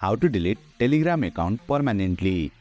How to delete Telegram account permanently.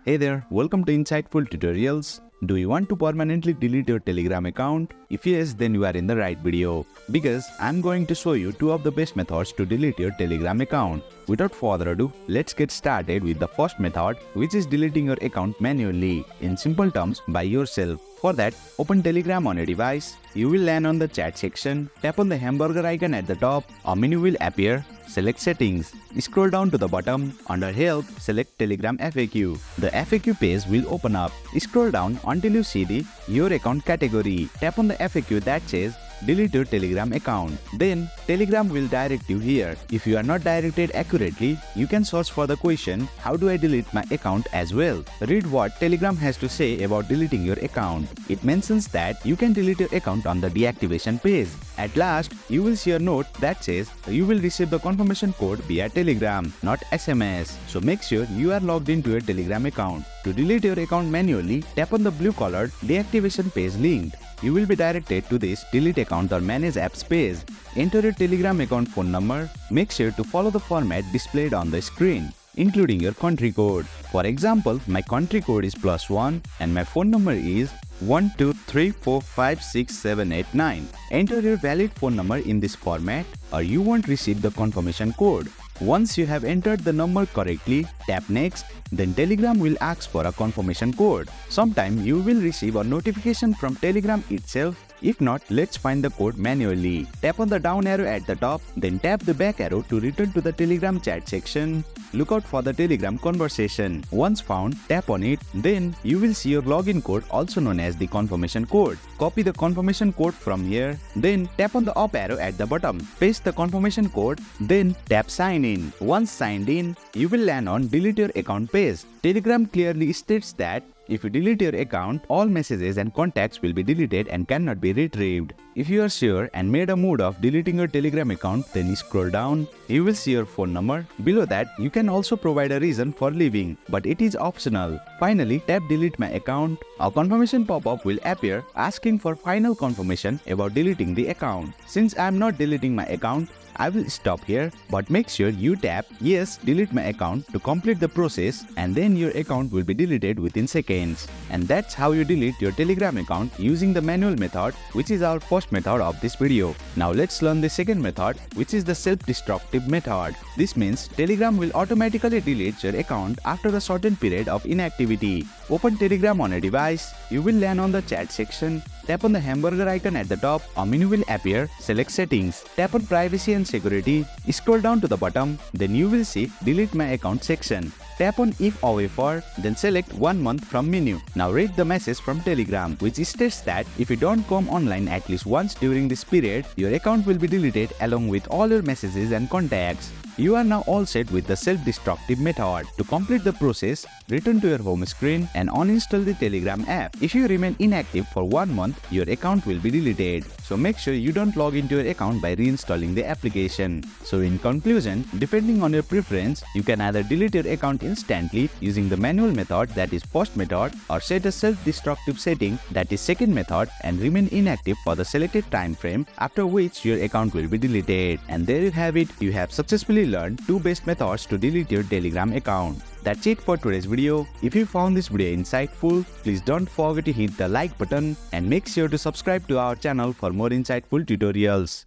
Hey there, welcome to Insightful Tutorials. Do you want to permanently delete your Telegram account? If yes, then you are in the right video, because I'm going to show you two of the best methods to delete your Telegram account. Without further ado, let's get started with the first method, which is deleting your account manually, in simple terms, by yourself. For that, open Telegram on your device. You will land on the chat section, tap on the hamburger icon at the top, a menu will appear. Select Settings. Scroll down to the bottom. Under Help, select Telegram FAQ. The FAQ page will open up. Scroll down until you see the Your Account category. Tap on the FAQ that says Delete your Telegram account. Then, Telegram will direct you here. If you are not directed accurately, you can search for the question, How do I delete my account as well? Read what Telegram has to say about deleting your account. It mentions that you can delete your account on the deactivation page. At last, you will see a note that says you will receive the confirmation code via Telegram, not SMS. So make sure you are logged into your Telegram account. To delete your account manually, tap on the blue-colored deactivation page linked. You will be directed to this Delete Account or Manage Apps page. Enter your Telegram account phone number. Make sure to follow the format displayed on the screen, including your country code. For example, my country code is +1 and my phone number is 123456789. Enter your valid phone number in this format or you won't receive the confirmation code. Once you have entered the number correctly, tap Next, then Telegram will ask for a confirmation code. Sometime you will receive a notification from Telegram itself. If not, let's find the code manually. Tap on the down arrow at the top, then tap the back arrow to return to the Telegram chat section. Look out for the Telegram conversation. Once found, tap on it. Then you will see your login code, also known as the confirmation code. Copy the confirmation code from here. Then tap on the up arrow at the bottom. Paste the confirmation code. Then tap Sign In. Once signed in, you will land on Delete Your Account page. Telegram clearly states that if you delete your account, all messages and contacts will be deleted and cannot be retrieved. If you are sure and made a mood of deleting your Telegram account, then scroll down. You will see your phone number. Below that, you can also provide a reason for leaving, but it is optional. Finally, tap Delete My Account. A confirmation pop-up will appear asking for final confirmation about deleting the account. Since I am not deleting my account, I will stop here, but make sure you tap Yes, delete my account to complete the process, and then your account will be deleted within seconds. And that's how you delete your Telegram account using the manual method, which is our first method of this video. Now let's learn the second method, which is the self-destructive method. This means Telegram will automatically delete your account after a certain period of inactivity. Open Telegram on a device. You will land on the chat section. Tap on the hamburger icon at the top. A menu will appear. Select Settings. Tap on Privacy and Security. Scroll down to the bottom. Then you will see Delete My Account section. Tap on If Away For, then select 1 month from menu. Now read the message from Telegram, which states that if you don't come online at least once during this period, your account will be deleted along with all your messages and contacts. You are now all set with the self-destructive method. To complete the process, return to your home screen and uninstall the Telegram app. If you remain inactive for 1 month, your account will be deleted. So make sure you don't log into your account by reinstalling the application. So in conclusion, depending on your preference, you can either delete your account instantly using the manual method, that is first method, or set a self-destructive setting, that is second method, and remain inactive for the selected time frame, after which your account will be deleted. And there you have it, you have successfully learned two best methods to delete your Telegram account. That's it for today's video. If you found this video insightful, please don't forget to hit the like button and make sure to subscribe to our channel for more insightful tutorials.